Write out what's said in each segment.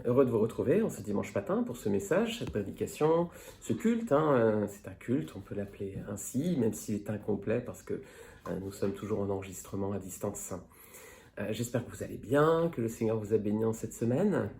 Heureux de vous retrouver en ce dimanche matin pour ce message, cette prédication, ce culte. C'est un culte, on peut l'appeler ainsi, même s'il est incomplet parce que nous sommes toujours en enregistrement à distance. J'espère que vous allez bien, que le Seigneur vous a béni en cette semaine.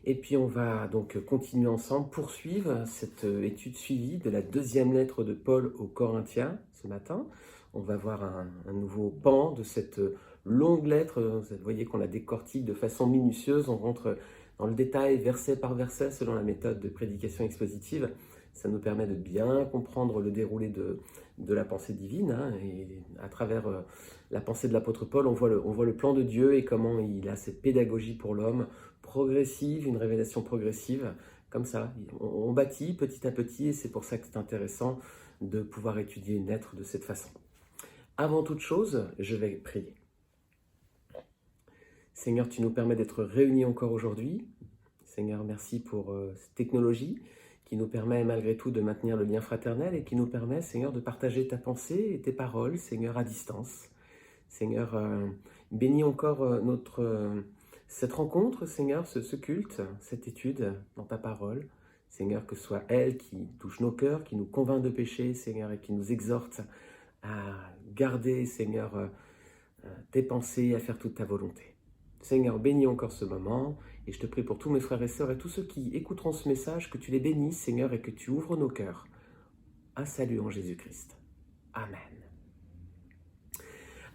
Et puis on va donc continuer ensemble, poursuivre cette étude suivie de la deuxième lettre de Paul aux Corinthiens ce matin. On va voir un nouveau pan de cette longue lettre. Vous voyez qu'on la décortique de façon minutieuse. On rentre dans le détail, verset par verset, selon la méthode de prédication expositive. Ça nous permet de bien comprendre le déroulé de la pensée divine. Et à travers la pensée de l'apôtre Paul, on voit le plan de Dieu et comment il a cette pédagogie pour l'homme, progressive, une révélation progressive. Comme ça, on bâtit petit à petit et c'est pour ça que c'est intéressant de pouvoir étudier une lettre de cette façon. Avant toute chose, je vais prier. Seigneur, tu nous permets d'être réunis encore aujourd'hui. Seigneur, merci pour cette technologie qui nous permet malgré tout de maintenir le lien fraternel et qui nous permet, Seigneur, de partager ta pensée et tes paroles, Seigneur, à distance. Seigneur, bénis encore cette rencontre, Seigneur, ce culte, cette étude dans ta parole. Seigneur, que ce soit elle qui touche nos cœurs, qui nous convainc de péché, Seigneur, et qui nous exhorte à garder, Seigneur, tes pensées, à faire toute ta volonté. Seigneur, bénis encore ce moment, et je te prie pour tous mes frères et sœurs et tous ceux qui écouteront ce message, que tu les bénisses, Seigneur, et que tu ouvres nos cœurs. Un salut en Jésus-Christ. Amen.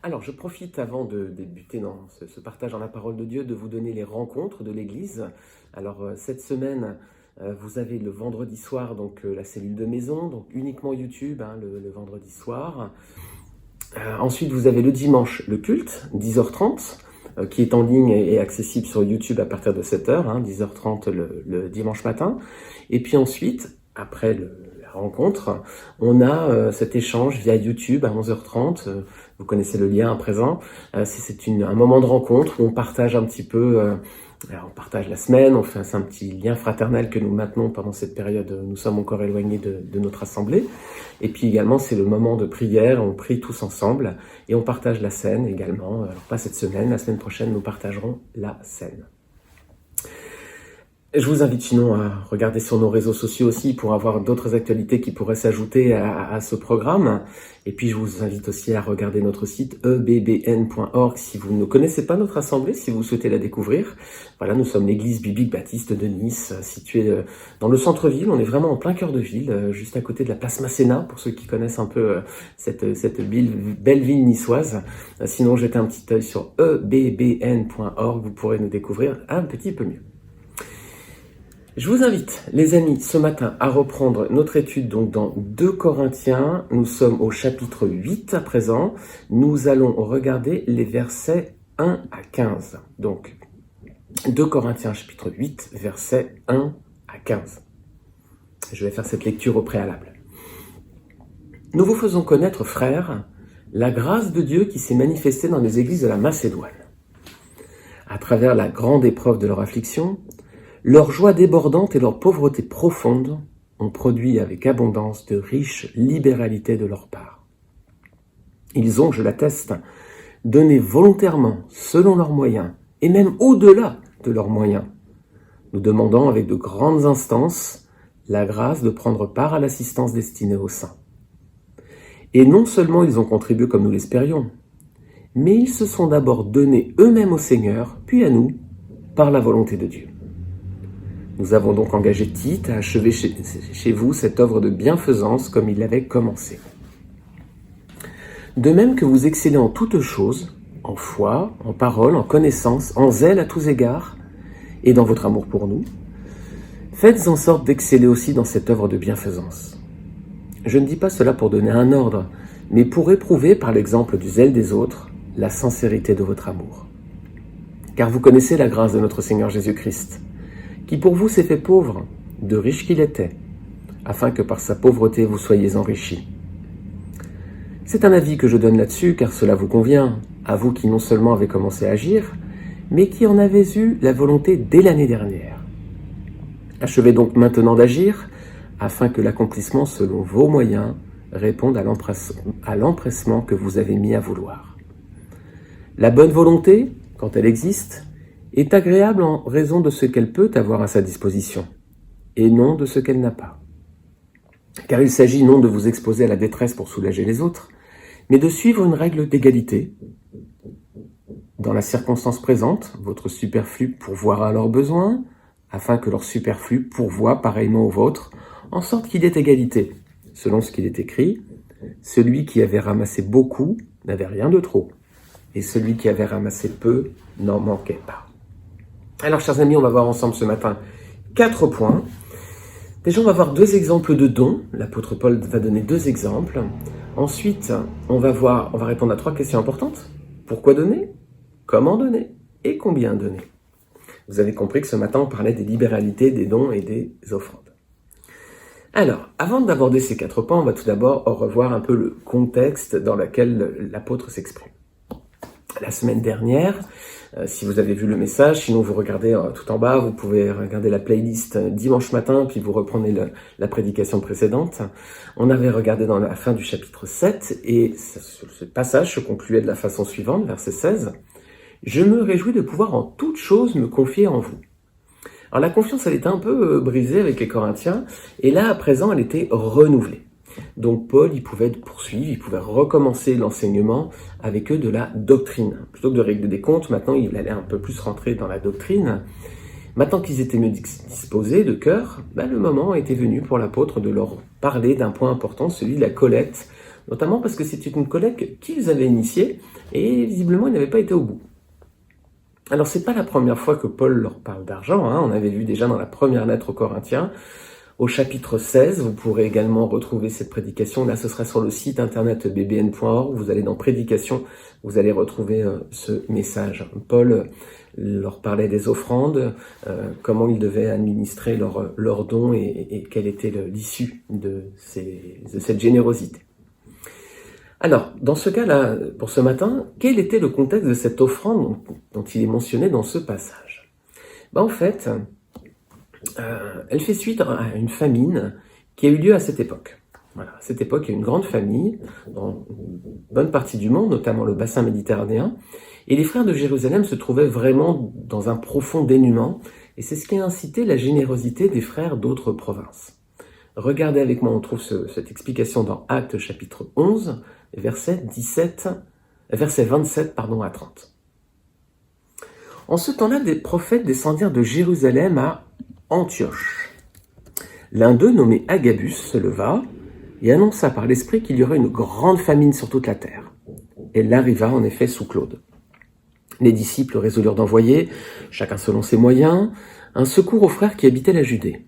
Alors, je profite avant de débuter dans ce partage dans la parole de Dieu, de vous donner les rencontres de l'Église. Alors, cette semaine, vous avez le vendredi soir, donc la cellule de maison, donc uniquement YouTube, le vendredi soir. Ensuite, vous avez le dimanche, le culte, 10h30. Qui est en ligne et accessible sur YouTube à partir de 7h, 10h30 le dimanche matin. Et puis ensuite, après la rencontre, on a cet échange via YouTube à 11h30. Vous connaissez le lien à présent. C'est un moment de rencontre où on partage un petit peu, on partage la semaine, on fait un petit lien fraternel que nous maintenons pendant cette période. Nous sommes encore éloignés de notre assemblée. Et puis également, c'est le moment de prière, on prie tous ensemble et on partage la scène également. Alors pas cette semaine, la semaine prochaine, nous partagerons la scène. Je vous invite sinon à regarder sur nos réseaux sociaux aussi pour avoir d'autres actualités qui pourraient s'ajouter à ce programme. Et puis je vous invite aussi à regarder notre site ebbn.org si vous ne connaissez pas notre assemblée, si vous souhaitez la découvrir. Voilà, nous sommes l'église biblique baptiste de Nice, située dans le centre-ville. On est vraiment en plein cœur de ville, juste à côté de la place Masséna, pour ceux qui connaissent un peu cette belle ville niçoise. Sinon, jetez un petit œil sur ebbn.org, vous pourrez nous découvrir un petit peu mieux. Je vous invite, les amis, ce matin à reprendre notre étude donc dans 2 Corinthiens. Nous sommes au chapitre 8 à présent. Nous allons regarder les versets 1 à 15. Donc, 2 Corinthiens chapitre 8, versets 1 à 15. Je vais faire cette lecture au préalable. Nous vous faisons connaître, frères, la grâce de Dieu qui s'est manifestée dans les églises de la Macédoine. À travers la grande épreuve de leur affliction, leur joie débordante et leur pauvreté profonde ont produit avec abondance de riches libéralités de leur part. Ils ont, je l'atteste, donné volontairement, selon leurs moyens, et même au-delà de leurs moyens, nous demandant avec de grandes instances la grâce de prendre part à l'assistance destinée aux saints. Et non seulement ils ont contribué comme nous l'espérions, mais ils se sont d'abord donnés eux-mêmes au Seigneur, puis à nous, par la volonté de Dieu. Nous avons donc engagé Tite à achever chez vous cette œuvre de bienfaisance comme il l'avait commencé. De même que vous excellez en toutes choses, en foi, en parole, en connaissance, en zèle à tous égards, et dans votre amour pour nous, faites en sorte d'exceller aussi dans cette œuvre de bienfaisance. Je ne dis pas cela pour donner un ordre, mais pour éprouver par l'exemple du zèle des autres la sincérité de votre amour. Car vous connaissez la grâce de notre Seigneur Jésus-Christ, qui pour vous s'est fait pauvre, de riche qu'il était, afin que par sa pauvreté vous soyez enrichis. C'est un avis que je donne là-dessus, car cela vous convient, à vous qui non seulement avez commencé à agir, mais qui en avez eu la volonté dès l'année dernière. Achevez donc maintenant d'agir, afin que l'accomplissement selon vos moyens réponde à l'empressement que vous avez mis à vouloir. La bonne volonté, quand elle existe, est agréable en raison de ce qu'elle peut avoir à sa disposition, et non de ce qu'elle n'a pas. Car il s'agit non de vous exposer à la détresse pour soulager les autres, mais de suivre une règle d'égalité. Dans la circonstance présente, votre superflu pourvoira à leurs besoins, afin que leur superflu pourvoie pareillement au vôtre, en sorte qu'il y ait égalité. Selon ce qu'il est écrit, celui qui avait ramassé beaucoup n'avait rien de trop, et celui qui avait ramassé peu n'en manquait pas. Alors, chers amis, on va voir ensemble ce matin 4 points. Déjà, on va voir 2 exemples de dons. L'apôtre Paul va donner 2 exemples. Ensuite, on va répondre à 3 questions importantes. Pourquoi donner? Comment donner? Et combien donner? Vous avez compris que ce matin, on parlait des libéralités, des dons et des offrandes. Alors, avant d'aborder ces 4 points, on va tout d'abord revoir un peu le contexte dans lequel l'apôtre s'exprime. La semaine dernière, si vous avez vu le message, sinon vous regardez tout en bas, vous pouvez regarder la playlist dimanche matin, puis vous reprenez la prédication précédente. On avait regardé dans la fin du chapitre 7, et ce passage se concluait de la façon suivante, verset 16. « Je me réjouis de pouvoir en toutes choses me confier en vous. » Alors la confiance, elle était un peu brisée avec les Corinthiens, et là, à présent, elle était renouvelée. Donc Paul, il pouvait poursuivre, il pouvait recommencer l'enseignement avec eux de la doctrine. Plutôt que de régler des comptes, maintenant il allait un peu plus rentrer dans la doctrine. Maintenant qu'ils étaient mieux disposés de cœur, le moment était venu pour l'apôtre de leur parler d'un point important, celui de la collecte, notamment parce que c'était une collecte qu'ils avaient initiée et visiblement ils n'avaient pas été au bout. Alors c'est pas la première fois que Paul leur parle d'argent, on avait vu déjà dans la première lettre aux Corinthiens. Au chapitre 16, vous pourrez également retrouver cette prédication. Là, ce sera sur le site internet bbn.org. Vous allez dans prédication, vous allez retrouver ce message. Paul leur parlait des offrandes, comment ils devaient administrer leurs dons et quelle était l'issue de cette générosité. Alors, dans ce cas-là, pour ce matin, quel était le contexte de cette offrande dont il est mentionné dans ce passage? En fait, elle fait suite à une famine qui a eu lieu à cette époque. Voilà, à cette époque, il y a une grande famine dans une bonne partie du monde, notamment le bassin méditerranéen, et les frères de Jérusalem se trouvaient vraiment dans un profond dénuement, et c'est ce qui a incité la générosité des frères d'autres provinces. Regardez avec moi, on trouve cette explication dans Actes chapitre 11, verset 27 à 30. En ce temps-là, des prophètes descendirent de Jérusalem à Antioche. L'un d'eux, nommé Agabus, se leva et annonça par l'Esprit qu'il y aurait une grande famine sur toute la terre. Elle arriva en effet sous Claude. Les disciples résolurent d'envoyer, chacun selon ses moyens, un secours aux frères qui habitaient la Judée.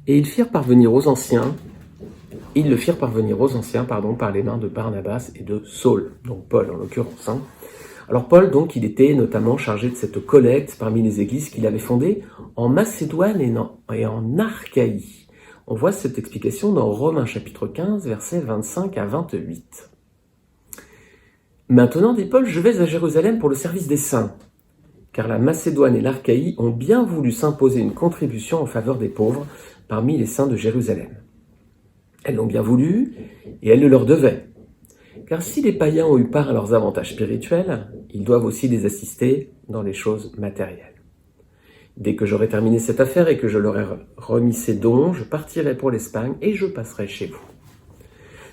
Et ils le firent parvenir aux anciens par les mains de Barnabas et de Saul, donc Paul en l'occurrence. Alors Paul, donc, il était notamment chargé de cette collecte parmi les églises qu'il avait fondées en Macédoine et en Achaïe. On voit cette explication dans Romains chapitre 15, versets 25 à 28. Maintenant, dit Paul, je vais à Jérusalem pour le service des saints, car la Macédoine et l'Achaïe ont bien voulu s'imposer une contribution en faveur des pauvres parmi les saints de Jérusalem. Elles l'ont bien voulu, et elles le leur devaient. Car si les païens ont eu part à leurs avantages spirituels, ils doivent aussi les assister dans les choses matérielles. Dès que j'aurai terminé cette affaire et que je leur ai remis ces dons, je partirai pour l'Espagne et je passerai chez vous.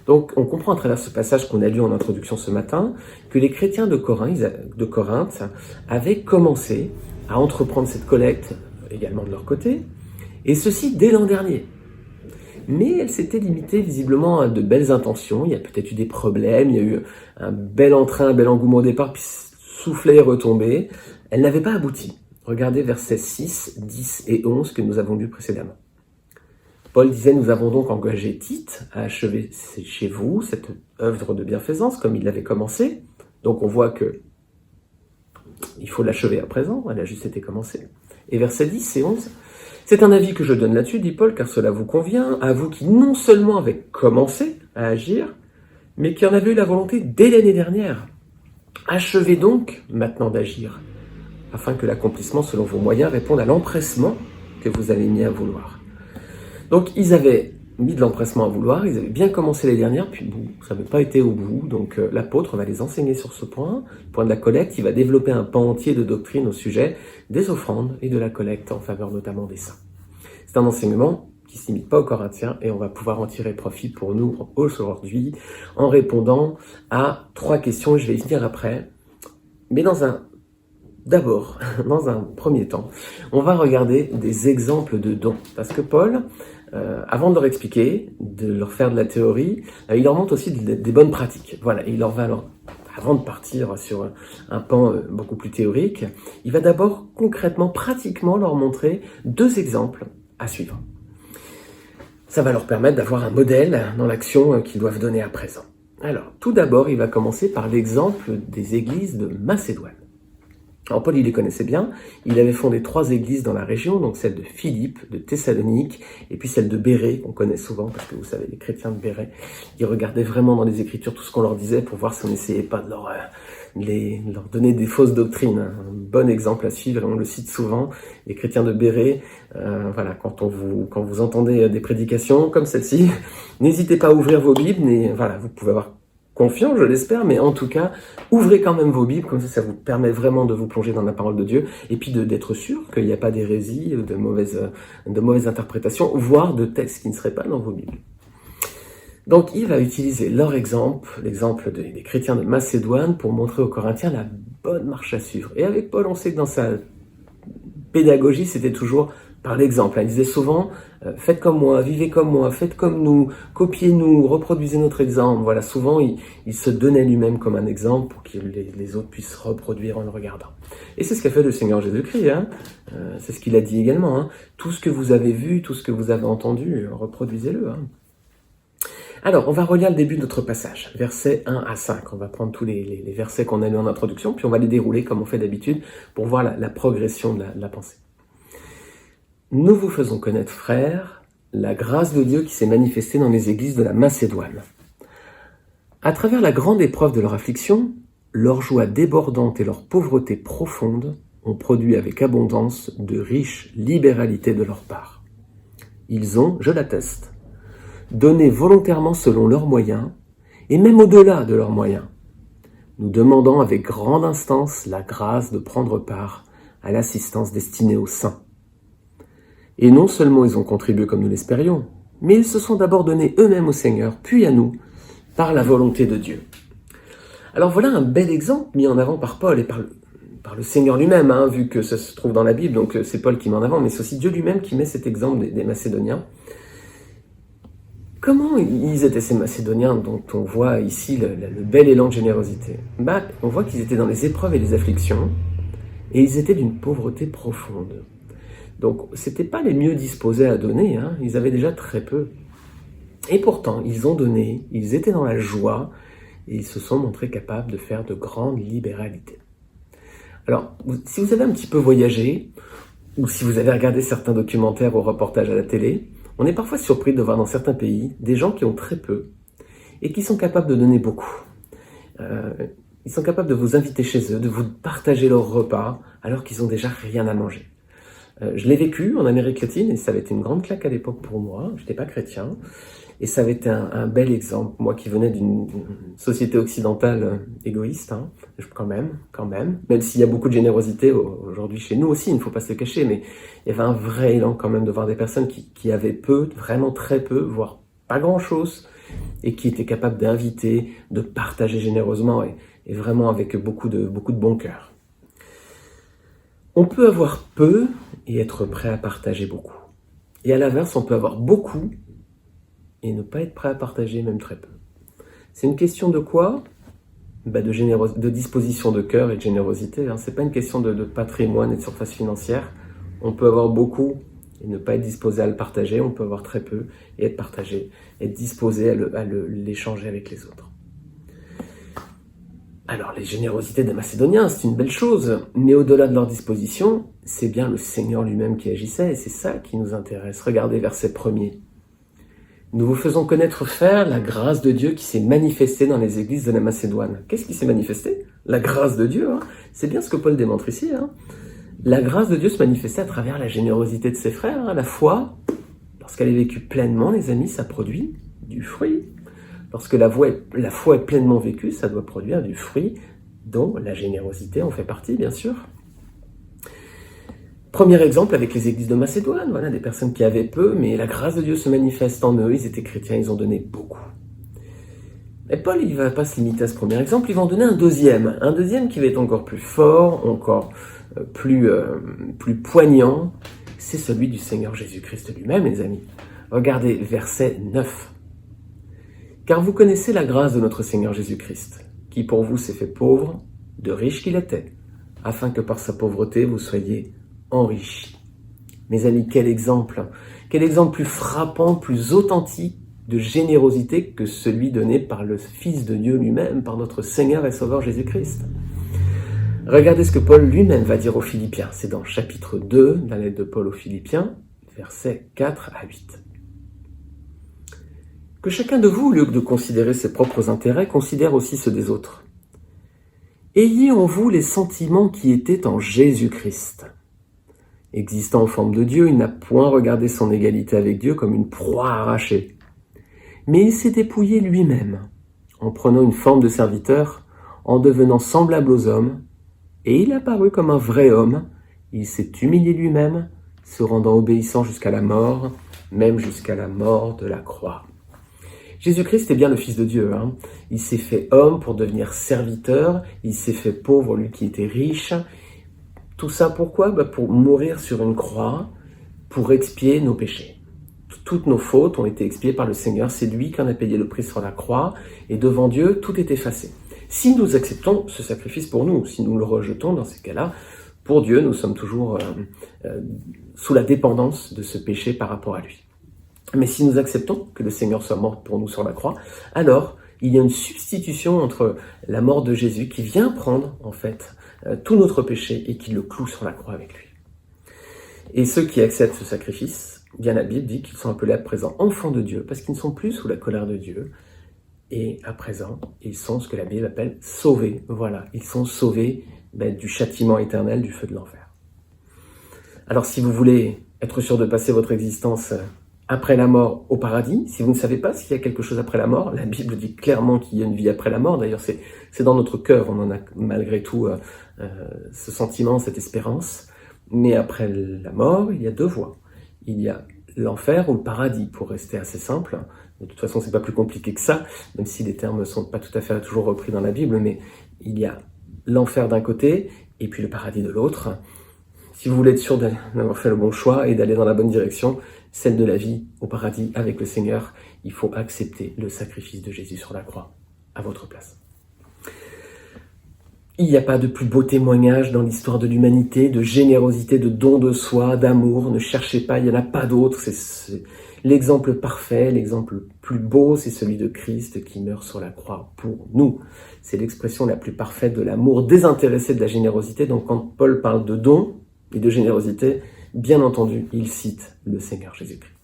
Donc, on comprend à travers ce passage qu'on a lu en introduction ce matin que les chrétiens de Corinthe avaient commencé à entreprendre cette collecte également de leur côté, et ceci dès l'an dernier. Mais elle s'était limitée visiblement à de belles intentions. Il y a peut-être eu des problèmes, il y a eu un bel entrain, un bel engouement au départ, puis soufflé et retombé. Elle n'avait pas abouti. Regardez versets 6, 10 et 11 que nous avons lus précédemment. Paul disait, nous avons donc engagé Tite à achever chez vous cette œuvre de bienfaisance comme il l'avait commencé. Donc on voit que il faut l'achever à présent, elle a juste été commencée. Et versets 10 et 11, c'est un avis que je donne là-dessus, dit Paul, car cela vous convient, à vous qui non seulement avez commencé à agir, mais qui en avez eu la volonté dès l'année dernière. Achevez donc maintenant d'agir, afin que l'accomplissement selon vos moyens réponde à l'empressement que vous avez mis à vouloir. Donc ils avaient mis de l'empressement à vouloir, ils avaient bien commencé les dernières, puis bon, ça n'avait pas été au bout. Donc l'apôtre va les enseigner sur ce point, le point de la collecte. Il va développer un pan entier de doctrine au sujet des offrandes et de la collecte en faveur notamment des saints. C'est un enseignement qui ne s'imite pas aux Corinthiens et on va pouvoir en tirer profit pour nous aujourd'hui en répondant à 3 questions. Je vais y venir après. Mais d'abord, dans un premier temps, on va regarder des exemples de dons. Parce que Paul, avant de leur expliquer, de leur faire de la théorie, il leur montre aussi des bonnes pratiques. Voilà, avant de partir sur un pan beaucoup plus théorique, il va d'abord concrètement, pratiquement leur montrer 2 exemples à suivre. Ça va leur permettre d'avoir un modèle dans l'action qu'ils doivent donner à présent. Alors, tout d'abord, il va commencer par l'exemple des églises de Macédoine. Alors Paul, il les connaissait bien, il avait fondé 3 églises dans la région, donc celle de Philippe, de Thessalonique, et puis celle de Bérée, qu'on connaît souvent, parce que vous savez, les chrétiens de Bérée, ils regardaient vraiment dans les Écritures tout ce qu'on leur disait pour voir si on n'essayait pas de leur donner des fausses doctrines. Un bon exemple à suivre, et on le cite souvent, les chrétiens de Bérée, voilà, quand vous entendez des prédications comme celle-ci, n'hésitez pas à ouvrir vos Bibles, mais voilà, vous pouvez avoir confiance, je l'espère, mais en tout cas, ouvrez quand même vos Bibles, comme ça vous permet vraiment de vous plonger dans la parole de Dieu, et puis d'être sûr qu'il n'y a pas d'hérésie, de mauvaises interprétations, voire de textes qui ne seraient pas dans vos Bibles. Donc, il va utiliser leur exemple, l'exemple des chrétiens de Macédoine, pour montrer aux Corinthiens la bonne marche à suivre. Et avec Paul, on sait que dans sa pédagogie, c'était toujours par l'exemple. Il disait souvent, faites comme moi, vivez comme moi, faites comme nous, copiez-nous, reproduisez notre exemple. Voilà, souvent, il se donnait lui-même comme un exemple pour que les autres puissent reproduire en le regardant. Et c'est ce qu'a fait le Seigneur Jésus-Christ. C'est ce qu'il a dit également. Tout ce que vous avez vu, tout ce que vous avez entendu, reproduisez-le. Alors, on va relire le début de notre passage, versets 1 à 5. On va prendre tous les versets qu'on a lus en introduction, puis on va les dérouler comme on fait d'habitude pour voir la progression de la pensée. Nous vous faisons connaître, frères, la grâce de Dieu qui s'est manifestée dans les églises de la Macédoine. À travers la grande épreuve de leur affliction, leur joie débordante et leur pauvreté profonde ont produit avec abondance de riches libéralités de leur part. Ils ont, je l'atteste, donné volontairement selon leurs moyens, et même au-delà de leurs moyens, nous demandant avec grande instance la grâce de prendre part à l'assistance destinée aux saints. Et non seulement ils ont contribué comme nous l'espérions, mais ils se sont d'abord donnés eux-mêmes au Seigneur, puis à nous, par la volonté de Dieu. Alors voilà un bel exemple mis en avant par Paul et par le Seigneur lui-même, vu que ça se trouve dans la Bible, donc c'est Paul qui met en avant, mais c'est aussi Dieu lui-même qui met cet exemple des Macédoniens. Comment ils étaient ces Macédoniens dont on voit ici le bel élan de générosité? On voit qu'ils étaient dans les épreuves et les afflictions, et ils étaient d'une pauvreté profonde. Donc, c'était pas les mieux disposés à donner, ils avaient déjà très peu. Et pourtant, ils ont donné, ils étaient dans la joie, et ils se sont montrés capables de faire de grandes libéralités. Alors, si vous avez un petit peu voyagé, ou si vous avez regardé certains documentaires ou reportages à la télé, on est parfois surpris de voir dans certains pays des gens qui ont très peu, et qui sont capables de donner beaucoup. Ils sont capables de vous inviter chez eux, de vous partager leur repas, alors qu'ils ont déjà rien à manger. Je l'ai vécu en Amérique latine et ça avait été une grande claque à l'époque pour moi. Je n'étais pas chrétien et ça avait été un bel exemple. Moi qui venais d'une société occidentale égoïste, quand même s'il y a beaucoup de générosité aujourd'hui chez nous aussi, il ne faut pas se le cacher, mais il y avait un vrai élan quand même de voir des personnes qui avaient peu, vraiment très peu, voire pas grand-chose, et qui étaient capables d'inviter, de partager généreusement et vraiment avec beaucoup de bon cœur. On peut avoir peu et être prêt à partager beaucoup. Et à l'inverse, on peut avoir beaucoup et ne pas être prêt à partager même très peu. C'est une question de quoi ? De disposition de cœur et de générosité. C'est pas une question de patrimoine et de surface financière. On peut avoir beaucoup et ne pas être disposé à le partager. On peut avoir très peu et être partagé, être disposé à l'échanger avec les autres. Alors, les générosités des Macédoniens, c'est une belle chose, mais au-delà de leur disposition, c'est bien le Seigneur lui-même qui agissait, et c'est ça qui nous intéresse. Regardez verset 1er. Nous vous faisons connaître, frères, la grâce de Dieu qui s'est manifestée dans les églises de la Macédoine. Qu'est-ce qui s'est manifesté? La grâce de Dieu, C'est bien ce que Paul démontre ici, La grâce de Dieu se manifestait à travers la générosité de ses frères, la foi, Lorsqu'elle est vécue pleinement, les amis, ça produit du fruit. Lorsque la foi est pleinement vécue, ça doit produire du fruit dont la générosité en fait partie, bien sûr. Premier exemple avec les églises de Macédoine, voilà, des personnes qui avaient peu, mais la grâce de Dieu se manifeste en eux, ils étaient chrétiens, ils ont donné beaucoup. Mais Paul, il ne va pas se limiter à ce premier exemple, il va en donner un deuxième qui va être encore plus fort, encore plus poignant, c'est celui du Seigneur Jésus-Christ lui-même, les amis. Regardez, verset 9. « Car vous connaissez la grâce de notre Seigneur Jésus-Christ, qui pour vous s'est fait pauvre, de riche qu'il était, afin que par sa pauvreté vous soyez enrichis. » Mes amis, quel exemple plus frappant, plus authentique de générosité que celui donné par le Fils de Dieu lui-même, par notre Seigneur et Sauveur Jésus-Christ. Regardez ce que Paul lui-même va dire aux Philippiens. C'est dans chapitre 2 de la lettre de Paul aux Philippiens, versets 4 à 8. « Que chacun de vous, au lieu de considérer ses propres intérêts, considère aussi ceux des autres. Ayez en vous les sentiments qui étaient en Jésus-Christ. Existant en forme de Dieu, il n'a point regardé son égalité avec Dieu comme une proie arrachée. Mais il s'est dépouillé lui-même, en prenant une forme de serviteur, en devenant semblable aux hommes, et il apparut comme un vrai homme. Il s'est humilié lui-même, se rendant obéissant jusqu'à la mort, même jusqu'à la mort de la croix. » Jésus-Christ est bien le Fils de Dieu. Il s'est fait homme pour devenir serviteur, il s'est fait pauvre, lui qui était riche. Tout ça pourquoi ? Pour mourir sur une croix, pour expier nos péchés. Toutes nos fautes ont été expiées par le Seigneur, c'est lui qui en a payé le prix sur la croix, et devant Dieu, tout est effacé. Si nous acceptons ce sacrifice pour nous, si nous le rejetons dans ces cas-là, pour Dieu, nous sommes toujours sous la dépendance de ce péché par rapport à lui. Mais si nous acceptons que le Seigneur soit mort pour nous sur la croix, alors il y a une substitution entre la mort de Jésus qui vient prendre en fait tout notre péché et qui le cloue sur la croix avec lui. Et ceux qui acceptent ce sacrifice, bien la Bible dit qu'ils sont appelés à présent enfants de Dieu parce qu'ils ne sont plus sous la colère de Dieu. Et à présent, ils sont ce que la Bible appelle sauvés. Voilà, ils sont sauvés du châtiment éternel, du feu de l'enfer. Alors si vous voulez être sûr de passer votre existence après la mort au paradis, si vous ne savez pas s'il y a quelque chose après la mort, la Bible dit clairement qu'il y a une vie après la mort, d'ailleurs c'est dans notre cœur, on en a malgré tout ce sentiment, cette espérance, mais après la mort, il y a deux voies. Il y a l'enfer ou le paradis, pour rester assez simple. De toute façon, c'est pas plus compliqué que ça, même si les termes ne sont pas tout à fait toujours repris dans la Bible, mais il y a l'enfer d'un côté et puis le paradis de l'autre. Si vous voulez être sûr d'avoir fait le bon choix et d'aller dans la bonne direction, celle de la vie au paradis avec le Seigneur, il faut accepter le sacrifice de Jésus sur la croix à votre place. Il n'y a pas de plus beau témoignage dans l'histoire de l'humanité, de générosité, de don de soi, d'amour. Ne cherchez pas, il n'y en a pas d'autre. C'est l'exemple parfait, l'exemple plus beau, c'est celui de Christ qui meurt sur la croix pour nous. C'est l'expression la plus parfaite de l'amour désintéressé, de la générosité. Donc quand Paul parle de don et de générosité, bien entendu, il cite le Seigneur Jésus-Christ.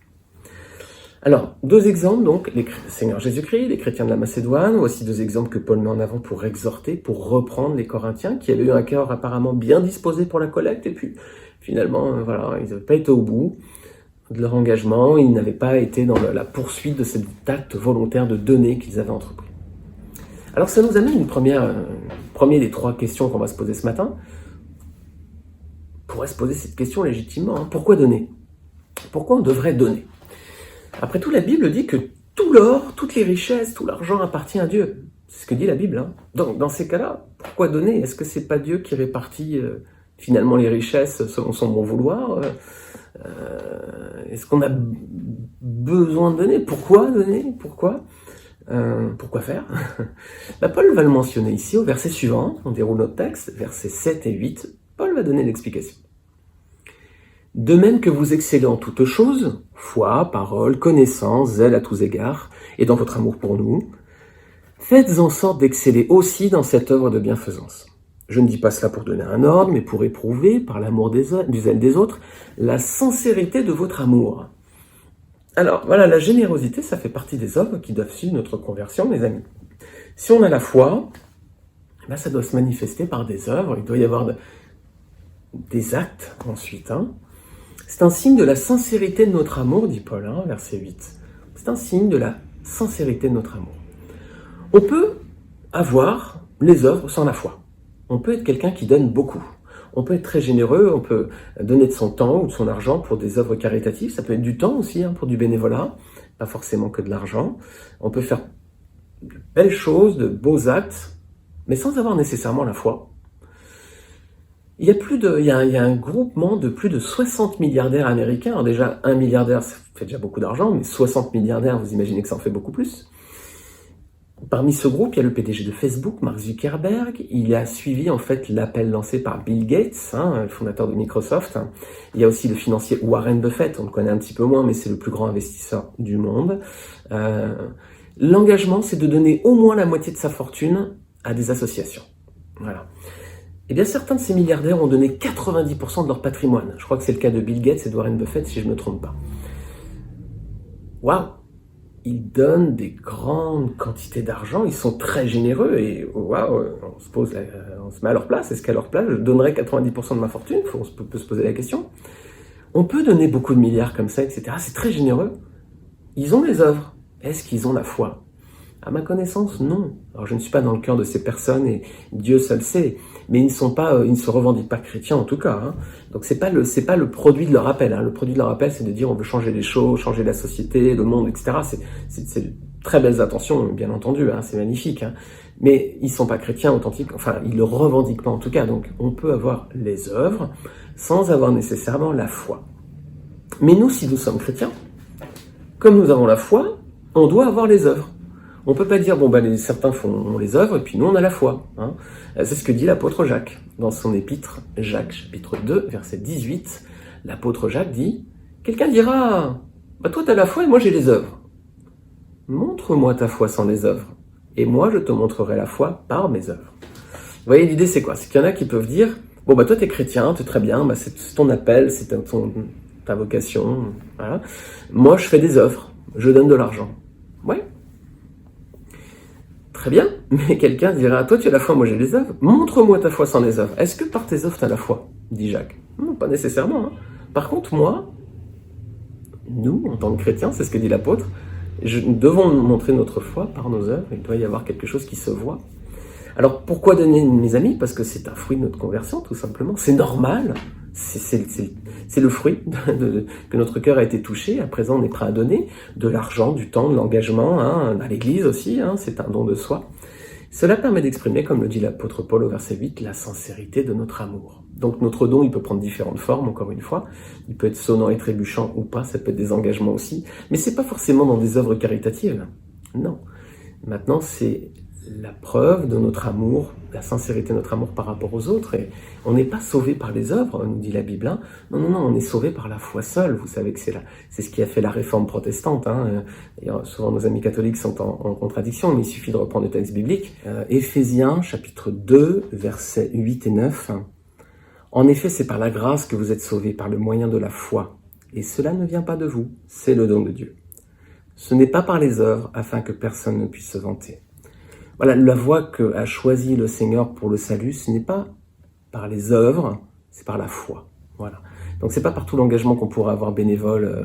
Alors, deux exemples, donc, le Seigneur Jésus-Christ, les chrétiens de la Macédoine. Voici deux exemples que Paul met en avant pour exhorter, pour reprendre les Corinthiens, qui avaient eu un cœur apparemment bien disposé pour la collecte, et puis finalement, ils n'avaient pas été au bout de leur engagement, ils n'avaient pas été dans la poursuite de cet acte volontaire de donner qu'ils avaient entrepris. Alors ça nous amène une première des trois questions qu'on va se poser ce matin. On pourrait se poser cette question légitimement, pourquoi donner ? Pourquoi on devrait donner ? Après tout, la Bible dit que tout l'or, toutes les richesses, tout l'argent appartient à Dieu. C'est ce que dit la Bible. Donc, dans ces cas-là, pourquoi donner ? Est-ce que c'est pas Dieu qui répartit finalement les richesses selon son bon vouloir ? Est-ce qu'on a besoin de donner ? Pourquoi donner ? Pourquoi faire ? Paul va le mentionner ici au verset suivant. On déroule notre texte, versets 7 et 8. Paul va donner l'explication. De même que vous excellez en toutes choses, foi, parole, connaissance, zèle à tous égards, et dans votre amour pour nous, faites en sorte d'exceller aussi dans cette œuvre de bienfaisance. Je ne dis pas cela pour donner un ordre, mais pour éprouver, par l'amour du zèle des autres, la sincérité de votre amour. Alors, voilà, la générosité, ça fait partie des œuvres qui doivent suivre notre conversion, mes amis. Si on a la foi, ça doit se manifester par des œuvres, il doit y avoir des actes ensuite, C'est un signe de la sincérité de notre amour, dit Paul, hein, verset 8. C'est un signe de la sincérité de notre amour. On peut avoir les œuvres sans la foi. On peut être quelqu'un qui donne beaucoup. On peut être très généreux, on peut donner de son temps ou de son argent pour des œuvres caritatives. Ça peut être du temps aussi, hein, pour du bénévolat, pas forcément que de l'argent. On peut faire de belles choses, de beaux actes, mais sans avoir nécessairement la foi. Il y a un groupement de plus de 60 milliardaires américains. Alors déjà, un milliardaire, ça fait déjà beaucoup d'argent, mais 60 milliardaires, vous imaginez que ça en fait beaucoup plus. Parmi ce groupe, il y a le PDG de Facebook, Mark Zuckerberg. Il a suivi en fait l'appel lancé par Bill Gates, hein, le fondateur de Microsoft. Il y a aussi le financier Warren Buffett, on le connaît un petit peu moins, mais c'est le plus grand investisseur du monde. L'engagement, c'est de donner au moins la moitié de sa fortune à des associations. Voilà. Eh bien, certains de ces milliardaires ont donné 90% de leur patrimoine. Je crois que c'est le cas de Bill Gates et de Warren Buffett, si je ne me trompe pas. Waouh! Ils donnent des grandes quantités d'argent, ils sont très généreux et waouh, on se met à leur place. Est-ce qu'à leur place, je donnerais 90% de ma fortune? On peut se poser la question. On peut donner beaucoup de milliards comme ça, etc. C'est très généreux. Ils ont les œuvres. Est-ce qu'ils ont la foi? À ma connaissance, non. Alors je ne suis pas dans le cœur de ces personnes et Dieu seul sait, mais ils ne se revendiquent pas chrétiens en tout cas. Hein. Donc c'est pas le produit de leur appel. Hein. Le produit de leur appel, c'est de dire on veut changer les choses, changer la société, le monde, etc. C'est de très belles intentions, bien entendu. Hein. C'est magnifique. Hein. Mais ils sont pas chrétiens authentiques. Enfin, ils le revendiquent pas en tout cas. Donc on peut avoir les œuvres sans avoir nécessairement la foi. Mais nous, si nous sommes chrétiens, comme nous avons la foi, on doit avoir les œuvres. On peut pas dire, certains font les œuvres, et puis nous, on a la foi. Hein. C'est ce que dit l'apôtre Jacques. Dans son épître, Jacques, chapitre 2, verset 18, l'apôtre Jacques dit, quelqu'un dira, toi, tu as la foi et moi, j'ai les œuvres. Montre-moi ta foi sans les œuvres, et moi, je te montrerai la foi par mes œuvres. Vous voyez, l'idée, c'est quoi? C'est qu'il y en a qui peuvent dire, toi, t'es chrétien, t'es très bien, c'est ton appel, c'est ta vocation, voilà. Moi, je fais des œuvres, je donne de l'argent. Ouais. Très bien, mais quelqu'un dira, toi tu as la foi, moi j'ai les œuvres, montre-moi ta foi sans les œuvres. Est-ce que par tes œuvres tu as la foi? Dit Jacques. Non, pas nécessairement. Hein. Par contre, nous, en tant que chrétiens, c'est ce que dit l'apôtre, nous devons montrer notre foi par nos œuvres, il doit y avoir quelque chose qui se voit. Alors pourquoi donner, mes amis? Parce que c'est un fruit de notre conversion, tout simplement. C'est normal, c'est le fruit que notre cœur a été touché. À présent, on est prêt à donner de l'argent, du temps, de l'engagement, hein, à l'église aussi, hein, c'est un don de soi. Cela permet d'exprimer, comme le dit l'apôtre Paul au verset 8, la sincérité de notre amour. Donc notre don, il peut prendre différentes formes, encore une fois. Il peut être sonnant et trébuchant ou pas, ça peut être des engagements aussi. Mais c'est pas forcément dans des œuvres caritatives. Non. Maintenant, c'est la preuve de notre amour, la sincérité de notre amour par rapport aux autres. Et on n'est pas sauvé par les œuvres, nous dit la Bible. Hein. Non, on est sauvé par la foi seule. Vous savez que c'est ce qui a fait la réforme protestante. Hein. Et souvent nos amis catholiques sont en contradiction, mais il suffit de reprendre le texte biblique. Éphésiens, chapitre 2, versets 8 et 9. En effet, c'est par la grâce que vous êtes sauvés, par le moyen de la foi. Et cela ne vient pas de vous, c'est le don de Dieu. Ce n'est pas par les œuvres, afin que personne ne puisse se vanter. Voilà, la voie qu'a choisi le Seigneur pour le salut, ce n'est pas par les œuvres, c'est par la foi. Voilà. Donc c'est pas par tout l'engagement qu'on pourrait avoir bénévole,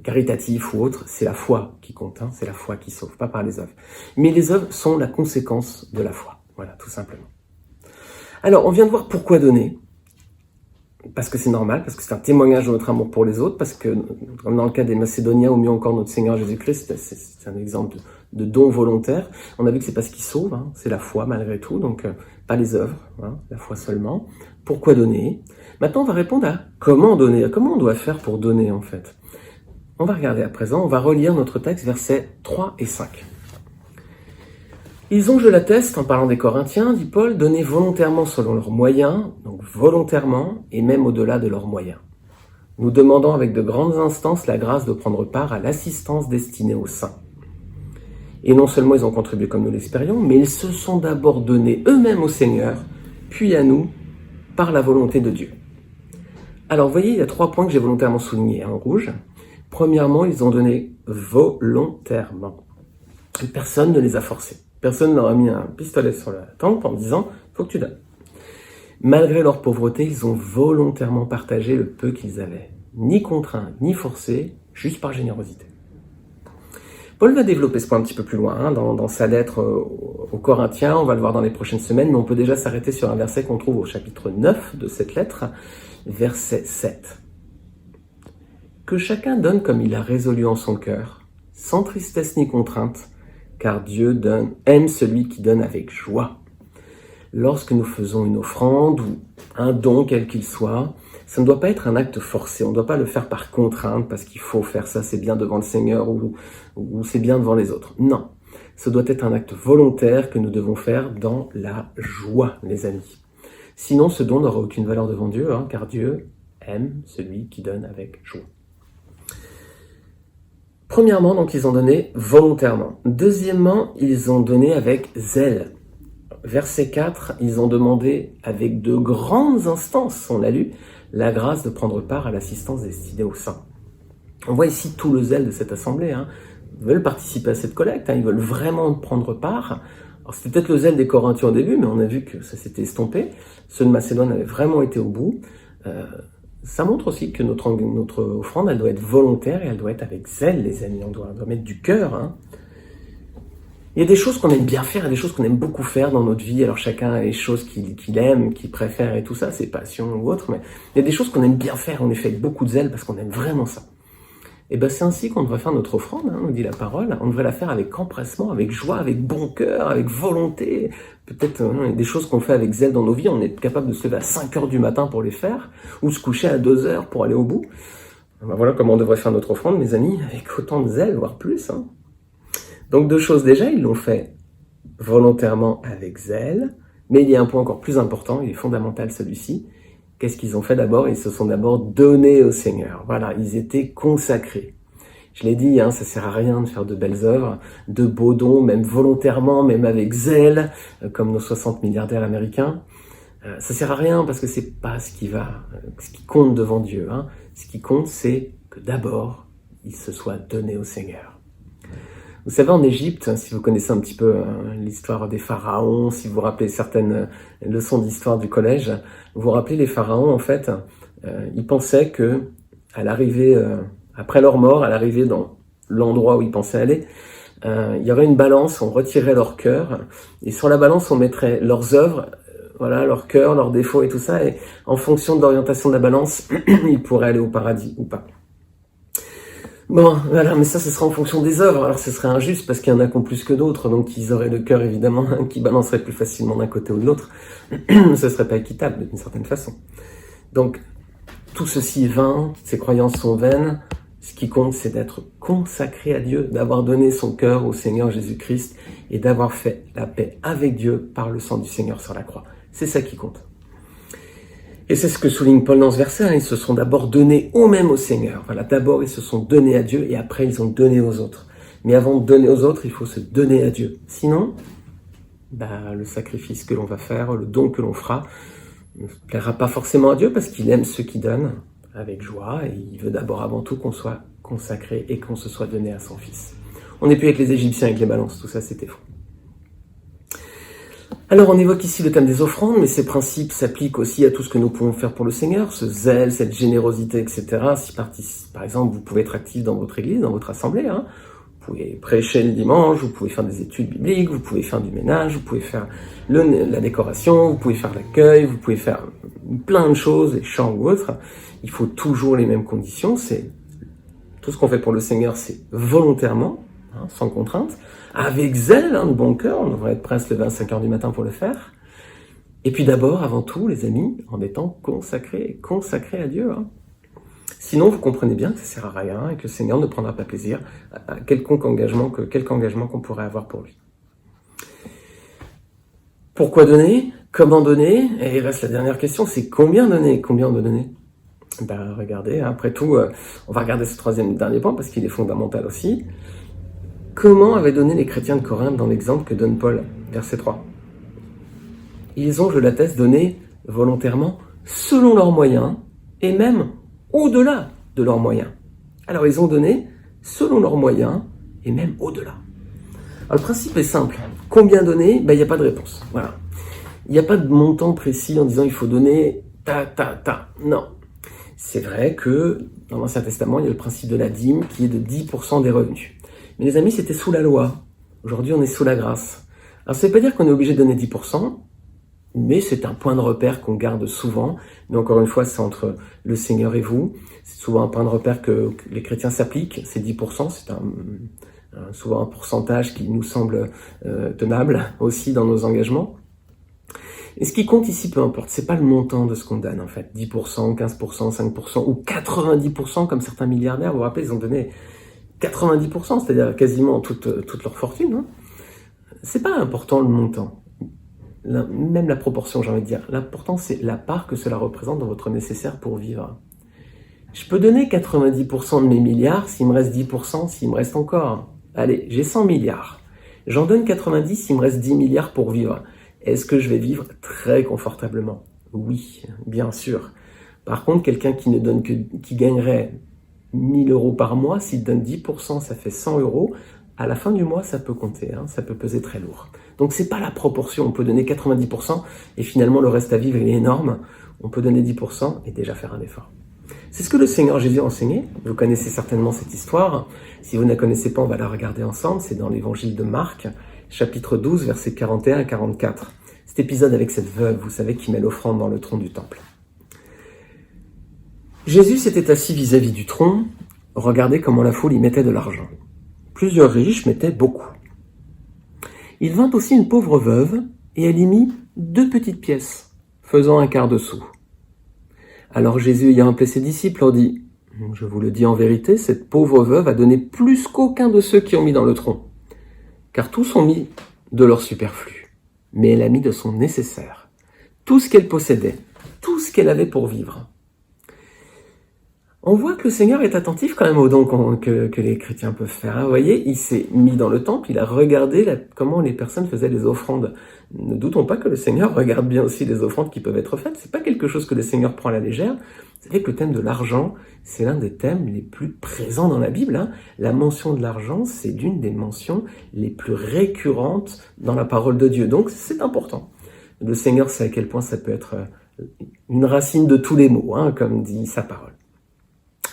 caritatif ou autre, c'est la foi qui compte, hein, c'est la foi qui sauve, pas par les œuvres. Mais les œuvres sont la conséquence de la foi. Voilà, tout simplement. Alors, on vient de voir pourquoi donner. Parce que c'est normal, parce que c'est un témoignage de notre amour pour les autres, parce que, comme dans le cas des Macédoniens, ou mieux encore notre Seigneur Jésus-Christ, c'est un exemple de don volontaire. On a vu que c'est pas ce qui sauve, hein, c'est la foi malgré tout, donc pas les œuvres, hein, la foi seulement. Pourquoi donner? Maintenant, on va répondre à comment donner, comment on doit faire pour donner en fait. On va regarder à présent, on va relire notre texte, versets 3 et 5. Ils ont, je l'atteste, en parlant des Corinthiens, dit Paul, donné volontairement selon leurs moyens, donc volontairement, et même au-delà de leurs moyens. Nous demandons avec de grandes instances la grâce de prendre part à l'assistance destinée aux saints. Et non seulement ils ont contribué comme nous l'espérions, mais ils se sont d'abord donnés eux-mêmes au Seigneur, puis à nous, par la volonté de Dieu. Alors vous voyez, il y a 3 points que j'ai volontairement soulignés en rouge. Premièrement, ils ont donné volontairement. Personne ne les a forcés. Personne ne leur a mis un pistolet sur la tempe en disant « faut que tu donnes ». Malgré leur pauvreté, ils ont volontairement partagé le peu qu'ils avaient. ni contraint, ni forcé, juste par générosité. Paul va développer ce point un petit peu plus loin dans sa lettre aux Corinthiens, on va le voir dans les prochaines semaines, mais on peut déjà s'arrêter sur un verset qu'on trouve au chapitre 9 de cette lettre, verset 7. Que chacun donne comme il a résolu en son cœur, sans tristesse ni contrainte, car Dieu aime celui qui donne avec joie. Lorsque nous faisons une offrande ou un don quel qu'il soit, ça ne doit pas être un acte forcé, on ne doit pas le faire par contrainte parce qu'il faut faire ça, c'est bien devant le Seigneur ou c'est bien devant les autres. Non, ce doit être un acte volontaire que nous devons faire dans la joie, les amis. Sinon, ce don n'aura aucune valeur devant Dieu, car Dieu aime celui qui donne avec joie. Premièrement, donc, ils ont donné volontairement. Deuxièmement, ils ont donné avec zèle. Verset 4, ils ont demandé avec de grandes instances, on l'a lu, la grâce de prendre part à l'assistance destinée aux saints. On voit ici tout le zèle de cette assemblée. Ils veulent participer à cette collecte, ils veulent vraiment prendre part. Alors c'était peut-être le zèle des Corinthiens au début, mais on a vu que ça s'était estompé. Ceux de Macédoine avaient vraiment été au bout. Ça montre aussi que notre offrande, elle doit être volontaire et elle doit être avec zèle, les amis. On doit mettre du cœur. Il y a des choses qu'on aime bien faire et des choses qu'on aime beaucoup faire dans notre vie. Alors chacun a les choses qu'il aime, qu'il préfère et tout ça, ses passions ou autres. Mais il y a des choses qu'on aime bien faire, on les fait avec beaucoup de zèle parce qu'on aime vraiment ça. Et ben c'est ainsi qu'on devrait faire notre offrande, nous dit la parole. On devrait la faire avec empressement, avec joie, avec bon cœur, avec volonté. Peut-être des choses qu'on fait avec zèle dans nos vies, on est capable de se lever à 5 heures du matin pour les faire, ou se coucher à 2 heures pour aller au bout. Ben voilà comment on devrait faire notre offrande, mes amis, avec autant de zèle, voire plus. Donc 2 choses déjà, ils l'ont fait volontairement avec zèle, mais il y a un point encore plus important, il est fondamental celui-ci. Qu'est-ce qu'ils ont fait d'abord? Ils se sont d'abord donnés au Seigneur. Voilà, ils étaient consacrés. Je l'ai dit, ça sert à rien de faire de belles œuvres, de beaux dons, même volontairement, même avec zèle, comme nos 60 milliardaires américains. Ça sert à rien parce que c'est pas ce qui compte devant Dieu. Ce qui compte, c'est que d'abord, ils se soient donnés au Seigneur. Vous savez, en Égypte, si vous connaissez un petit peu l'histoire des pharaons, si vous vous rappelez certaines leçons d'histoire du collège, vous vous rappelez les pharaons, en fait, ils pensaient que à l'arrivée, après leur mort, à l'arrivée dans l'endroit où ils pensaient aller, il y aurait une balance, on retirait leur cœur, et sur la balance, on mettrait leurs œuvres, voilà, leur cœur, leurs défauts et tout ça, et en fonction de l'orientation de la balance, ils pourraient aller au paradis ou pas. Bon, voilà, mais ça, ce sera en fonction des œuvres. Alors, ce serait injuste parce qu'il y en a qui ont plus que d'autres, donc ils auraient le cœur, évidemment, qui balancerait plus facilement d'un côté ou de l'autre. Ce serait pas équitable, d'une certaine façon. Donc, tout ceci est vain, ces croyances sont vaines. Ce qui compte, c'est d'être consacré à Dieu, d'avoir donné son cœur au Seigneur Jésus-Christ et d'avoir fait la paix avec Dieu par le sang du Seigneur sur la croix. C'est ça qui compte. Et c'est ce que souligne Paul dans ce verset, ils se sont d'abord donnés eux-mêmes au Seigneur. Voilà, d'abord ils se sont donnés à Dieu et après ils ont donné aux autres. Mais avant de donner aux autres, il faut se donner à Dieu. Sinon, le sacrifice que l'on va faire, le don que l'on fera, ne plaira pas forcément à Dieu parce qu'il aime ceux qui donnent avec joie et il veut d'abord avant tout qu'on soit consacré et qu'on se soit donné à son Fils. On n'est plus avec les Égyptiens avec les balances, tout ça c'était faux. Alors on évoque ici le thème des offrandes, mais ces principes s'appliquent aussi à tout ce que nous pouvons faire pour le Seigneur, ce zèle, cette générosité, etc. Si par exemple vous pouvez être actif dans votre église, dans votre assemblée, vous pouvez prêcher le dimanche, vous pouvez faire des études bibliques, vous pouvez faire du ménage, vous pouvez faire la décoration, vous pouvez faire l'accueil, vous pouvez faire plein de choses, les chants ou autres. Il faut toujours les mêmes conditions, c'est tout ce qu'on fait pour le Seigneur, c'est volontairement, sans contrainte, avec zèle, de bon cœur, on devrait être prêt à se lever à 5 heures du matin pour le faire. Et puis d'abord, avant tout, les amis, en étant consacrés à Dieu. Sinon, vous comprenez bien que ça sert à rien et que le Seigneur ne prendra pas plaisir à quelque engagement qu'on pourrait avoir pour lui. Pourquoi donner? Comment donner? Et il reste la dernière question, c'est combien donner? Combien on doit donner? Regardez, après tout, on va regarder ce dernier point parce qu'il est fondamental aussi. Comment avaient donné les chrétiens de Corinthe dans l'exemple que donne Paul, verset 3? Ils ont, je l'atteste, donné volontairement selon leurs moyens et même au-delà de leurs moyens. Alors ils ont donné selon leurs moyens et même au-delà. Alors le principe est simple. Combien donner? Il n'y a pas de réponse. Voilà. Il n'y a pas de montant précis en disant il faut donner ta. Non. C'est vrai que dans l'Ancien Testament, il y a le principe de la dîme qui est de 10% des revenus. Mais les amis, c'était sous la loi. Aujourd'hui, on est sous la grâce. Alors, ça ne veut pas dire qu'on est obligé de donner 10%, mais c'est un point de repère qu'on garde souvent. Mais encore une fois, c'est entre le Seigneur et vous. C'est souvent un point de repère que les chrétiens s'appliquent. C'est 10%, c'est souvent un pourcentage qui nous semble tenable aussi dans nos engagements. Et ce qui compte ici, peu importe, c'est pas le montant de ce qu'on donne en fait. 10%, 15%, 5% ou 90% comme certains milliardaires. Vous vous rappelez, ils ont donné 90%, c'est-à-dire quasiment toute leur fortune. Hein. C'est pas important le montant. Même la proportion, j'ai envie de dire. L'important, c'est la part que cela représente dans votre nécessaire pour vivre. Je peux donner 90% de mes milliards s'il me reste 10%, s'il me reste encore. Allez, j'ai 100 milliards. J'en donne 90 s'il me reste 10 milliards pour vivre. Est-ce que je vais vivre très confortablement? Oui, bien sûr. Par contre, quelqu'un qui gagnerait 1000 euros par mois, s'il donne 10%, ça fait 100 euros. À la fin du mois, ça peut compter, hein, ça peut peser très lourd. Donc c'est pas la proportion, on peut donner 90% et finalement le reste à vivre il est énorme. On peut donner 10% et déjà faire un effort. C'est ce que le Seigneur Jésus a enseigné. Vous connaissez certainement cette histoire. Si vous ne la connaissez pas, on va la regarder ensemble. C'est dans l'évangile de Marc, chapitre 12, versets 41 à 44. Cet épisode avec cette veuve, vous savez, qui met l'offrande dans le tronc du temple. Jésus s'était assis vis-à-vis du tronc. Regardez comment la foule y mettait de l'argent. Plusieurs riches mettaient beaucoup. Il vint aussi une pauvre veuve, et elle y mit 2 petites pièces, faisant un quart de sou. Alors Jésus, ayant appelé ses disciples, leur dit, « Je vous le dis en vérité, cette pauvre veuve a donné plus qu'aucun de ceux qui ont mis dans le tronc, car tous ont mis de leur superflu, mais elle a mis de son nécessaire, tout ce qu'elle possédait, tout ce qu'elle avait pour vivre. » On voit que le Seigneur est attentif quand même aux dons que les chrétiens peuvent faire. Vous voyez, il s'est mis dans le temple, il a regardé comment les personnes faisaient les offrandes. Ne doutons pas que le Seigneur regarde bien aussi les offrandes qui peuvent être faites. C'est pas quelque chose que le Seigneur prend à la légère. Vous savez que le thème de l'argent, c'est l'un des thèmes les plus présents dans la Bible. Hein. La mention de l'argent, c'est l'une des mentions les plus récurrentes dans la parole de Dieu. Donc c'est important. Le Seigneur sait à quel point ça peut être une racine de tous les maux, hein, comme dit sa parole.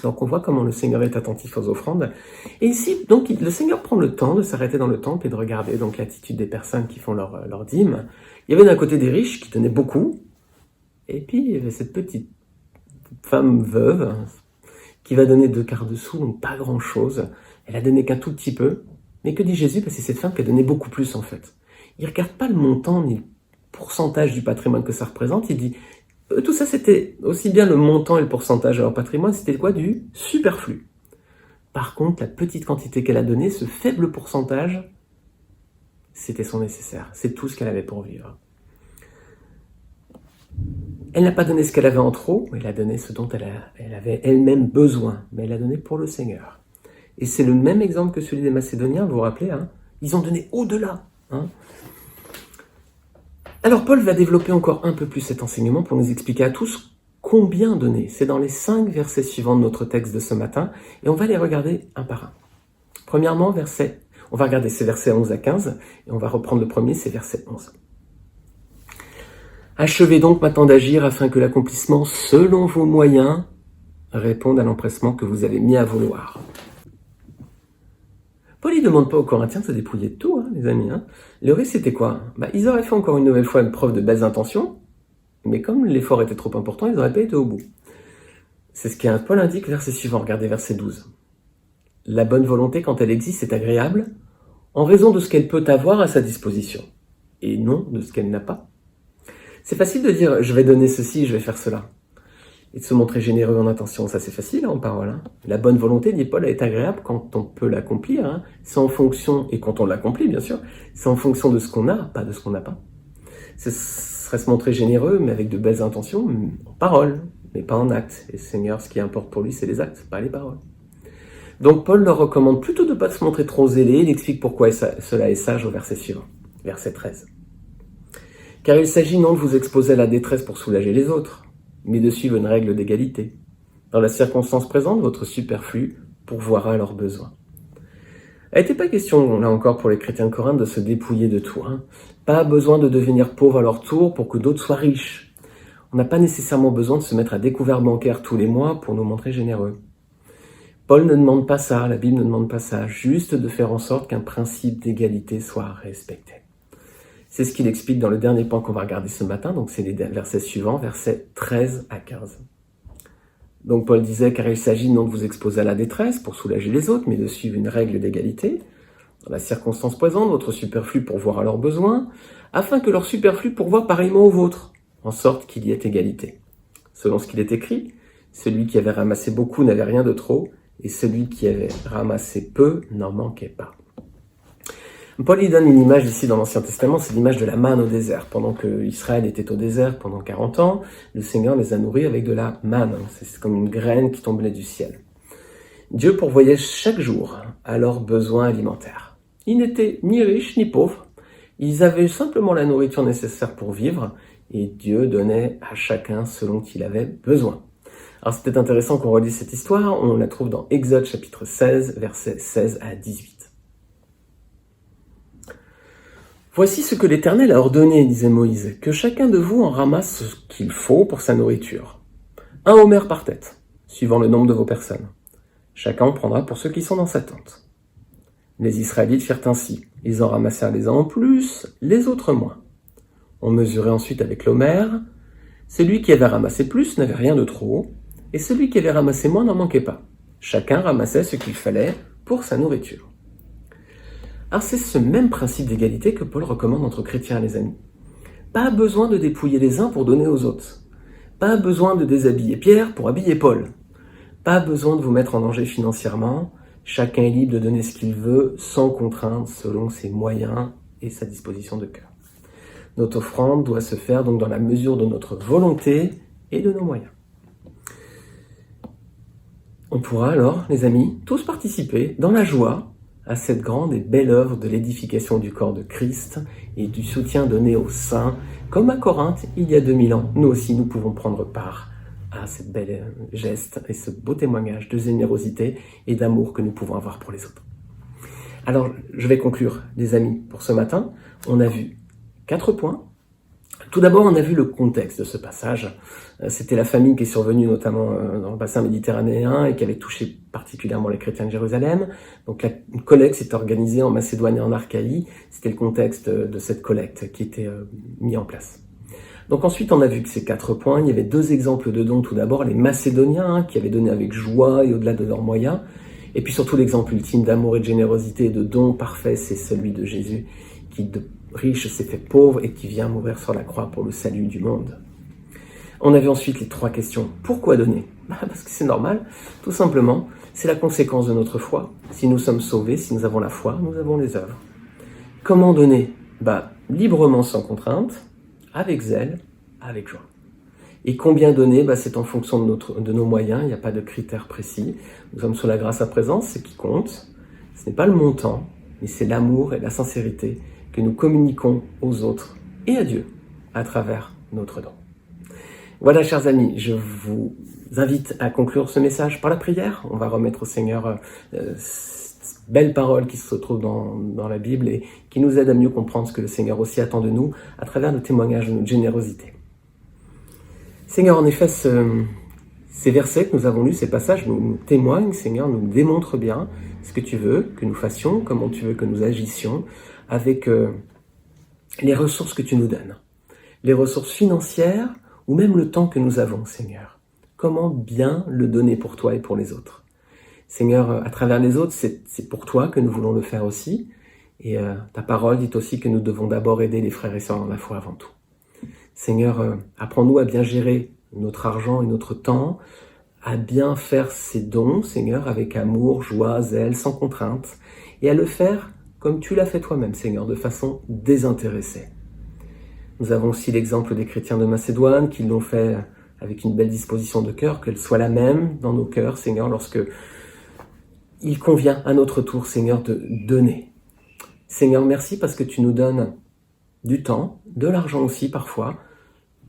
Donc on voit comment le Seigneur est attentif aux offrandes. Et ici, donc le Seigneur prend le temps de s'arrêter dans le temple et de regarder donc l'attitude des personnes qui font leur dîme. Il y avait d'un côté des riches qui donnaient beaucoup, et puis il y avait cette petite femme veuve qui va donner 2 quarts de sou, donc pas grand-chose. Elle a donné qu'un tout petit peu. Mais que dit Jésus? Parce que c'est cette femme qui a donné beaucoup plus en fait. Il ne regarde pas le montant ni le pourcentage du patrimoine que ça représente, il dit... Tout ça, c'était aussi bien le montant et le pourcentage de leur patrimoine, c'était quoi? Du superflu. Par contre, la petite quantité qu'elle a donnée, ce faible pourcentage, c'était son nécessaire. C'est tout ce qu'elle avait pour vivre. Elle n'a pas donné ce qu'elle avait en trop, elle a donné ce dont elle avait elle-même besoin. Mais elle a donné pour le Seigneur. Et c'est le même exemple que celui des Macédoniens, vous vous rappelez, hein? Ils ont donné au-delà. Hein? Alors Paul va développer encore un peu plus cet enseignement pour nous expliquer à tous combien donner. C'est dans les 5 versets suivants de notre texte de ce matin et on va les regarder un par un. Premièrement, on va regarder ces versets 11 à 15 et on va reprendre le premier, c'est verset 11. Achevez donc maintenant d'agir afin que l'accomplissement selon vos moyens réponde à l'empressement que vous avez mis à vouloir. Paul ne demande pas aux Corinthiens de se dépouiller de tout, hein, les amis. Hein. Le risque, c'était quoi? Ils auraient fait encore une nouvelle fois une preuve de belles intentions, mais comme l'effort était trop important, ils n'auraient pas été au bout. C'est ce que Paul indique, verset suivant, regardez verset 12. La bonne volonté, quand elle existe, est agréable, en raison de ce qu'elle peut avoir à sa disposition, et non de ce qu'elle n'a pas. C'est facile de dire, je vais donner ceci, je vais faire cela. Et de se montrer généreux en intention, ça c'est facile en parole. Hein. La bonne volonté, dit Paul, est agréable quand on peut l'accomplir. Hein. C'est en fonction, et quand on l'accomplit bien sûr, c'est en fonction de ce qu'on a, pas de ce qu'on n'a pas. Ce serait se montrer généreux, mais avec de belles intentions, en parole, mais pas en acte. Et Seigneur, ce qui importe pour lui, c'est les actes, pas les paroles. Donc Paul leur recommande plutôt de ne pas se montrer trop zélé, il explique pourquoi cela est sage au verset suivant, verset 13. Car il s'agit non de vous exposer à la détresse pour soulager les autres, mais de suivre une règle d'égalité. Dans la circonstance présente, votre superflu pourvoira à leurs besoins. Il n'était pas question, là encore, pour les chrétiens de Corinthe de se dépouiller de tout. Hein. Pas besoin de devenir pauvres à leur tour pour que d'autres soient riches. On n'a pas nécessairement besoin de se mettre à découvert bancaire tous les mois pour nous montrer généreux. Paul ne demande pas ça, la Bible ne demande pas ça, juste de faire en sorte qu'un principe d'égalité soit respecté. C'est ce qu'il explique dans le dernier point qu'on va regarder ce matin, donc c'est les versets suivants, versets 13 à 15. Donc Paul disait, car il s'agit non de vous exposer à la détresse pour soulager les autres, mais de suivre une règle d'égalité. Dans la circonstance présente, votre superflu pourvoir à leurs besoins, afin que leur superflu pourvoie pareillement au vôtre, en sorte qu'il y ait égalité. Selon ce qu'il est écrit, celui qui avait ramassé beaucoup n'avait rien de trop, et celui qui avait ramassé peu n'en manquait pas. Paul y donne une image ici dans l'Ancien Testament, c'est l'image de la manne au désert. Pendant que Israël était au désert pendant 40 ans, le Seigneur les a nourris avec de la manne. C'est comme une graine qui tombait du ciel. Dieu pourvoyait chaque jour à leurs besoins alimentaires. Ils n'étaient ni riches ni pauvres. Ils avaient simplement la nourriture nécessaire pour vivre et Dieu donnait à chacun selon qu'il avait besoin. Alors c'est peut-être intéressant qu'on relise cette histoire. On la trouve dans Exode chapitre 16, versets 16 à 18. Voici ce que l'Éternel a ordonné, disait Moïse, que chacun de vous en ramasse ce qu'il faut pour sa nourriture. Un homère par tête, suivant le nombre de vos personnes. Chacun en prendra pour ceux qui sont dans sa tente. Les Israélites firent ainsi. Ils en ramassèrent les uns en plus, les autres moins. On mesurait ensuite avec l'homère. Celui qui avait ramassé plus n'avait rien de trop, et celui qui avait ramassé moins n'en manquait pas. Chacun ramassait ce qu'il fallait pour sa nourriture. Alors c'est ce même principe d'égalité que Paul recommande entre chrétiens, les amis. Pas besoin de dépouiller les uns pour donner aux autres. Pas besoin de déshabiller Pierre pour habiller Paul. Pas besoin de vous mettre en danger financièrement. Chacun est libre de donner ce qu'il veut, sans contrainte, selon ses moyens et sa disposition de cœur. Notre offrande doit se faire donc dans la mesure de notre volonté et de nos moyens. On pourra alors, les amis, tous participer dans la joie à cette grande et belle œuvre de l'édification du corps de Christ et du soutien donné aux saints, comme à Corinthe il y a 2000 ans. Nous aussi, nous pouvons prendre part à cette belle geste et ce beau témoignage de générosité et d'amour que nous pouvons avoir pour les autres. Alors, je vais conclure, les amis, pour ce matin. On a vu 4 points. Tout d'abord, on a vu le contexte de ce passage. C'était la famine qui est survenue notamment dans le bassin méditerranéen et qui avait touché particulièrement les chrétiens de Jérusalem. Donc une collecte s'est organisée en Macédoine et en Achaïe. C'était le contexte de cette collecte qui était mis en place. Donc ensuite, on a vu que ces 4 points, il y avait 2 exemples de dons. Tout d'abord, les Macédoniens qui avaient donné avec joie et au-delà de leurs moyens. Et puis surtout, l'exemple ultime d'amour et de générosité et de don parfait, c'est celui de Jésus qui, de riche, s'est fait pauvre et qui vient mourir sur la croix pour le salut du monde. On a vu ensuite les 3 questions. Pourquoi donner ? Parce que c'est normal, tout simplement. C'est la conséquence de notre foi. Si nous sommes sauvés, si nous avons la foi, nous avons les œuvres. Comment donner ? Librement, sans contrainte, avec zèle, avec joie. Et combien donner ? C'est en fonction de nos moyens, il n'y a pas de critères précis. Nous sommes sous la grâce à présence, c'est ce qui compte. Ce n'est pas le montant, mais c'est l'amour et la sincérité que nous communiquons aux autres et à Dieu à travers notre don. Voilà, chers amis, je vous invite à conclure ce message par la prière. On va remettre au Seigneur cette belle parole qui se trouve dans la Bible et qui nous aide à mieux comprendre ce que le Seigneur aussi attend de nous à travers le témoignage de notre générosité. Seigneur, en effet, ces versets que nous avons lus, ces passages nous témoignent, Seigneur, nous démontrent bien ce que tu veux que nous fassions, comment tu veux que nous agissions, avec les ressources que tu nous donnes, les ressources financières ou même le temps que nous avons, Seigneur. Comment bien le donner pour toi et pour les autres. Seigneur, à travers les autres, c'est pour toi que nous voulons le faire aussi. Et ta parole dit aussi que nous devons d'abord aider les frères et sœurs dans la foi avant tout. Seigneur, apprends-nous à bien gérer notre argent et notre temps, à bien faire ces dons, Seigneur, avec amour, joie, zèle, sans contrainte, et à le faire comme tu l'as fait toi-même, Seigneur, de façon désintéressée. Nous avons aussi l'exemple des chrétiens de Macédoine qui l'ont fait avec une belle disposition de cœur, qu'elle soit la même dans nos cœurs, Seigneur, lorsque il convient à notre tour, Seigneur, de donner. Seigneur, merci parce que tu nous donnes du temps, de l'argent aussi parfois,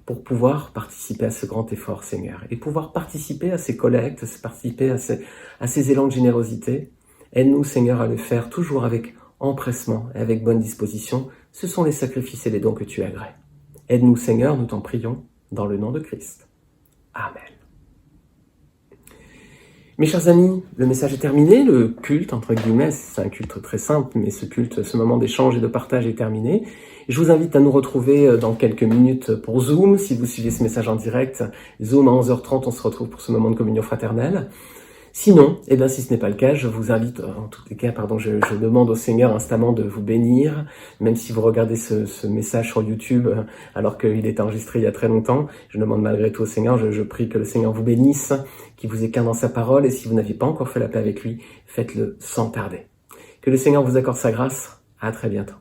pour pouvoir participer à ce grand effort, Seigneur, et pouvoir participer à ces collectes, participer à ces élans de générosité. Aide-nous, Seigneur, à le faire toujours avec empressement et avec bonne disposition. Ce sont les sacrifices et les dons que tu agrées. Aide-nous, Seigneur, nous t'en prions. dans le nom de Christ. Amen. Mes chers amis, le message est terminé, le culte, entre guillemets, c'est un culte très simple, mais ce culte, ce moment d'échange et de partage est terminé. Je vous invite à nous retrouver dans quelques minutes pour Zoom, si vous suivez ce message en direct. Zoom à 11h30, on se retrouve pour ce moment de communion fraternelle. Sinon, si ce n'est pas le cas, je vous invite, en tous les cas, je demande au Seigneur instamment de vous bénir, même si vous regardez ce message sur YouTube alors qu'il est enregistré il y a très longtemps. Je demande malgré tout au Seigneur, je prie que le Seigneur vous bénisse, qu'il vous éclaire dans sa parole, et si vous n'aviez pas encore fait la paix avec lui, faites-le sans tarder. Que le Seigneur vous accorde sa grâce. À très bientôt.